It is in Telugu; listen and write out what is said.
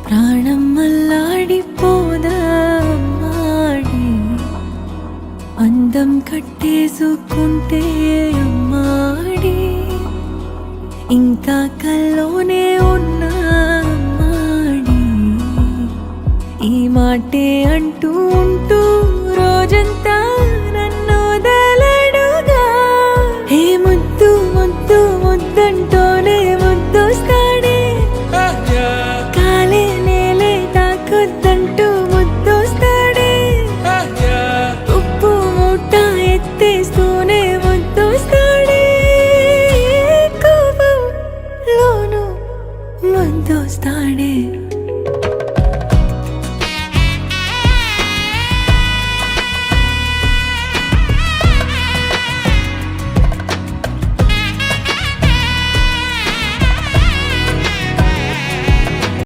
ప్రాణం అల్లాడిపోదా అమ్మాడి, అందం కట్టేసుకుంటే అమ్మాడి, ఇంకా కల్లోనే ఉన్నా అమ్మాడి, ఈ మాటే అంటూ ఉంటూ రోజంతా నన్ను వదలడుగా. హే ముద్దు ముద్దు ముద్దంటూనే ముద్దొస్తాడే, కాలే నేలే తాకొద్దంటూ ముద్దొస్తాడే, ఉప్పు మూట ఎత్తేస్తూనే ముద్దొస్తాడే, కోపంలోనూ ముద్దొస్తాడే.